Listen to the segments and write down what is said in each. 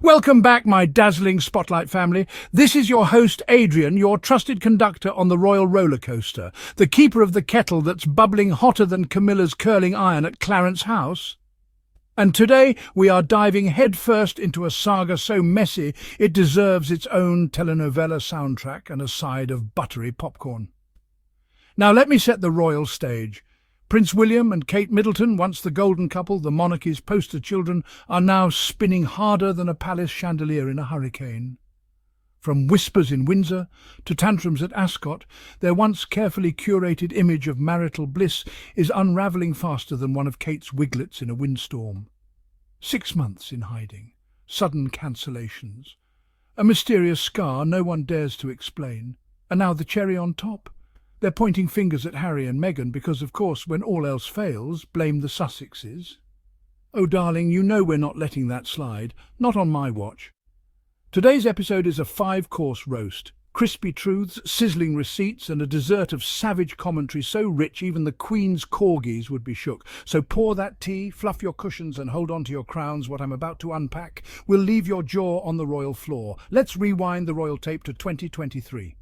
Welcome back, my dazzling Spotlight family. This is your host, Adrian, your trusted conductor on the royal roller coaster, the keeper of the kettle that's bubbling hotter than Camilla's curling iron at Clarence House. And today we are diving headfirst into a saga so messy it deserves its own telenovela soundtrack and a side of buttery popcorn. Now let me set the royal stage. Prince William and Kate Middleton, once the golden couple, the monarchy's poster children, are now spinning harder than a palace chandelier in a hurricane. From whispers in Windsor to tantrums at Ascot, their once carefully curated image of marital bliss is unravelling faster than one of Kate's wiglets in a windstorm. 6 months in hiding, sudden cancellations, a mysterious scar no one dares to explain, and now the cherry on top. They're pointing fingers at Harry and Meghan because, of course, when all else fails, blame the Sussexes. Oh, darling, you know we're not letting that slide. Not on my watch. Today's episode is a 5-course roast. Crispy truths, sizzling receipts, and a dessert of savage commentary so rich even the Queen's corgis would be shook. So pour that tea, fluff your cushions, and hold on to your crowns. What I'm about to unpack will leave your jaw on the royal floor. Let's rewind the royal tape to 2023.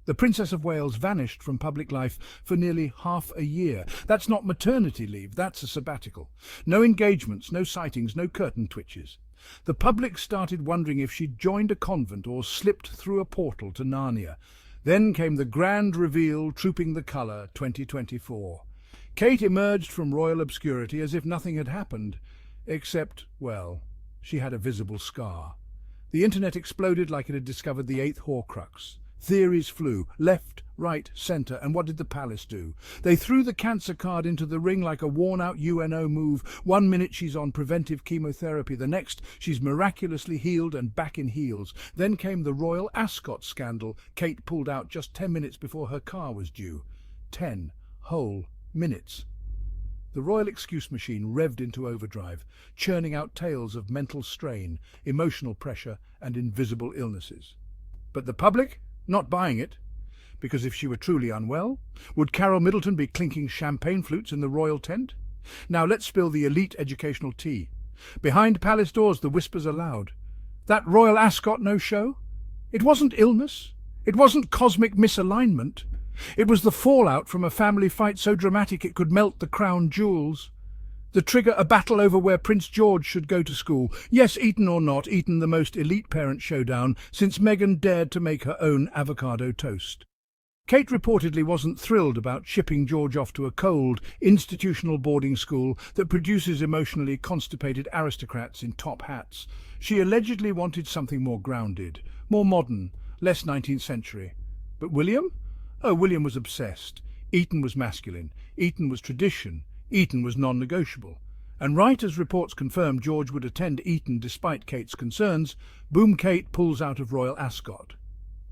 The Princess of Wales vanished from public life for nearly half a year. That's not maternity leave, that's a sabbatical. No engagements, no sightings, no curtain twitches. The public started wondering if she'd joined a convent or slipped through a portal to Narnia. Then came the grand reveal, trooping the colour, 2024. Kate emerged from royal obscurity as if nothing had happened, except, well, she had a visible scar. The internet exploded like it had discovered the 8th Horcrux. Theories flew, left, right, centre, and what did the palace do? They threw the cancer card into the ring like a worn-out UNO move. 1 minute she's on preventive chemotherapy, the next she's miraculously healed and back in heels. Then came the Royal Ascot scandal. Kate pulled out just 10 minutes before her car was due. 10 whole minutes. The royal excuse machine revved into overdrive, churning out tales of mental strain, emotional pressure, and invisible illnesses. But the public? Not buying it, because if she were truly unwell, would Carol Middleton be clinking champagne flutes in the royal tent? Now let's spill the elite educational tea. Behind palace doors the whispers are loud. That Royal Ascot no-show? It wasn't illness. It wasn't cosmic misalignment. It was the fallout from a family fight so dramatic it could melt the crown jewels. The trigger, a battle over where Prince George should go to school. Yes, Eton or not, Eton the most elite parent showdown since Meghan dared to make her own avocado toast. Kate reportedly wasn't thrilled about shipping George off to a cold, institutional boarding school that produces emotionally constipated aristocrats in top hats. She allegedly wanted something more grounded, more modern, less 19th century. But William? Oh, William was obsessed. Eton was masculine. Eton was tradition. Eton was non-negotiable. And right as reports confirmed George would attend Eton despite Kate's concerns, boom, Kate pulls out of Royal Ascot.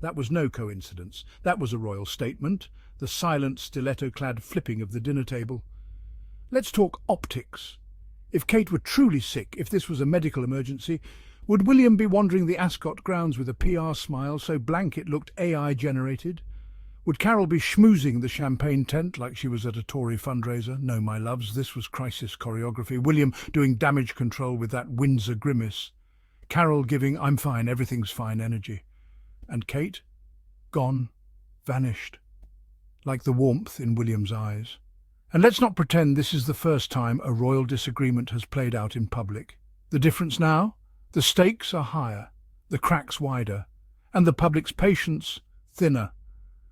That was no coincidence. That was a royal statement, the silent, stiletto-clad flipping of the dinner table. Let's talk optics. If Kate were truly sick, if this was a medical emergency, would William be wandering the Ascot grounds with a PR smile so blank it looked AI-generated? Would Carol be schmoozing the champagne tent like she was at a Tory fundraiser? No, my loves, this was crisis choreography. William doing damage control with that Windsor grimace. Carol giving "I'm fine, everything's fine" energy. And Kate? Gone. Vanished. Like the warmth in William's eyes. And let's not pretend this is the first time a royal disagreement has played out in public. The difference now? The stakes are higher, the cracks wider, and the public's patience thinner.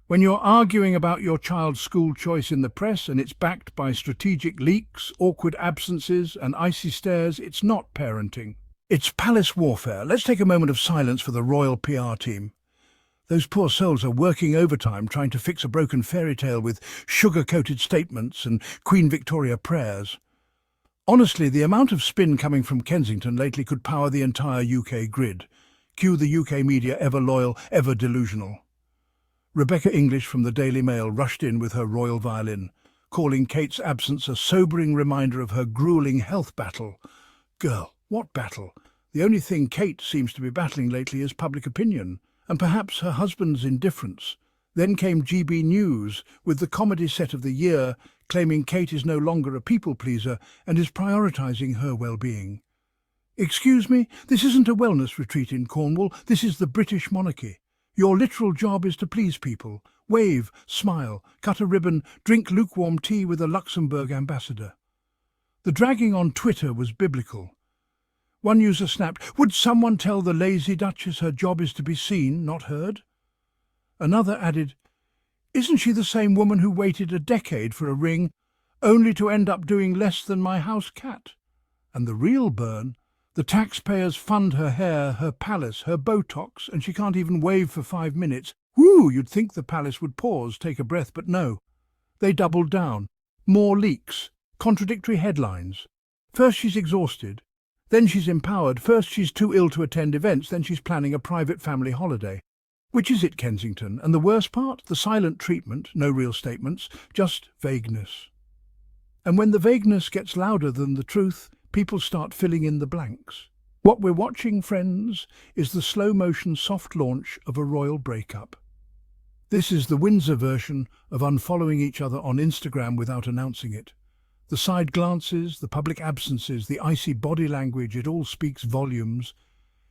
When you're arguing about your child's school choice in the press and it's backed by strategic leaks, awkward absences and icy stares, it's not parenting. It's palace warfare. Let's take a moment of silence for the royal PR team. Those poor souls are working overtime trying to fix a broken fairy tale with sugar-coated statements and Queen Victoria prayers. Honestly, the amount of spin coming from Kensington lately could power the entire UK grid. Cue the UK media, ever loyal, ever delusional. Rebecca English from the Daily Mail rushed in with her royal violin, calling Kate's absence a sobering reminder of her gruelling health battle. Girl, what battle? The only thing Kate seems to be battling lately is public opinion, and perhaps her husband's indifference. Then came GB News, with the comedy set of the year, claiming Kate is no longer a people-pleaser and is prioritising her well-being. Excuse me, this isn't a wellness retreat in Cornwall, this is the British monarchy. Your literal job is to please people. Wave, smile, cut a ribbon, drink lukewarm tea with a Luxembourg ambassador. The dragging on Twitter was biblical. One user snapped, "Would someone tell the lazy Duchess her job is to be seen, not heard?" Another added, "Isn't she the same woman who waited a decade for a ring, only to end up doing less than my house cat?" And the real burn, the taxpayers fund her hair, her palace, her Botox, and she can't even wave for 5 minutes. Whoo, you'd think the palace would pause, take a breath, but no. They doubled down. More leaks, contradictory headlines. First she's exhausted, then she's empowered. First she's too ill to attend events, then she's planning a private family holiday. Which is it, Kensington? And the worst part? The silent treatment, no real statements, just vagueness. And when the vagueness gets louder than the truth, people start filling in the blanks. What we're watching, friends, is the slow-motion soft launch of a royal breakup. This is the Windsor version of unfollowing each other on Instagram without announcing it. The side glances, the public absences, the icy body language, it all speaks volumes.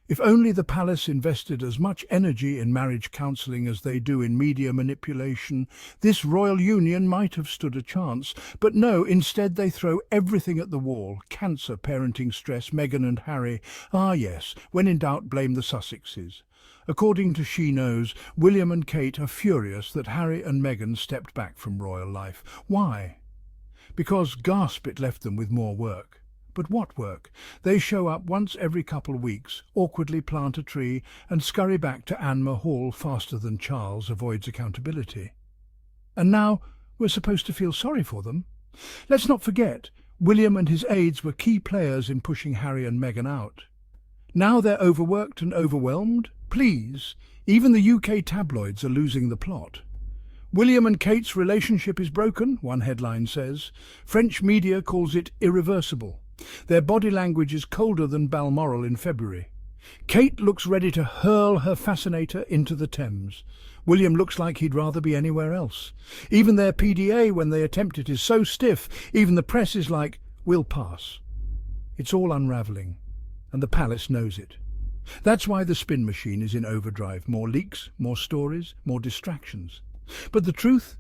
If only the palace invested as much energy in marriage counselling as they do in media manipulation, this royal union might have stood a chance. But no, instead they throw everything at the wall. Cancer, parenting stress, Meghan and Harry. Ah yes, when in doubt, blame the Sussexes. According to She Knows, William and Kate are furious that Harry and Meghan stepped back from royal life. Why? Because, gasp, it left them with more work. But what work? They show up once every couple of weeks, awkwardly plant a tree, and scurry back to Anmer Hall faster than Charles avoids accountability. And now we're supposed to feel sorry for them? Let's not forget, William and his aides were key players in pushing Harry and Meghan out. Now they're overworked and overwhelmed? Please, even the UK tabloids are losing the plot. William and Kate's relationship is broken, one headline says. French media calls it irreversible. Their body language is colder than Balmoral in February. Kate looks ready to hurl her fascinator into the Thames. William looks like he'd rather be anywhere else. Even their PDA, when they attempt it, is so stiff, even the press is like, "We'll pass." It's all unravelling, and the palace knows it. That's why the spin machine is in overdrive. More leaks, more stories, more distractions. But the truth?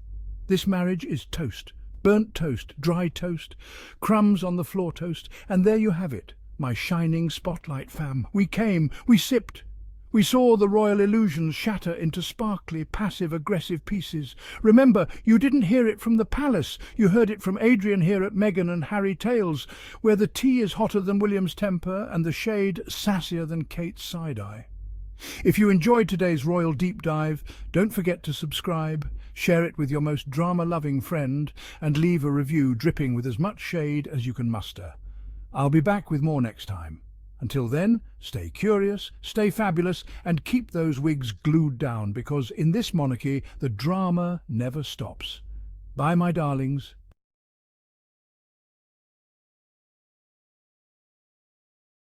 This marriage is toast. Burnt toast, dry toast, crumbs on the floor toast, and there you have it, my shining spotlight fam. We came, we sipped. We saw the royal illusions shatter into sparkly, passive-aggressive pieces. Remember, you didn't hear it from the palace. You heard it from Adrian here at Meghan and Harry Tales, where the tea is hotter than William's temper and the shade sassier than Kate's side-eye. If you enjoyed today's royal deep dive, don't forget to subscribe, share it with your most drama-loving friend, and leave a review dripping with as much shade as you can muster. I'll be back with more next time. Until then, stay curious, stay fabulous, and keep those wigs glued down, because in this monarchy, the drama never stops. Bye, my darlings.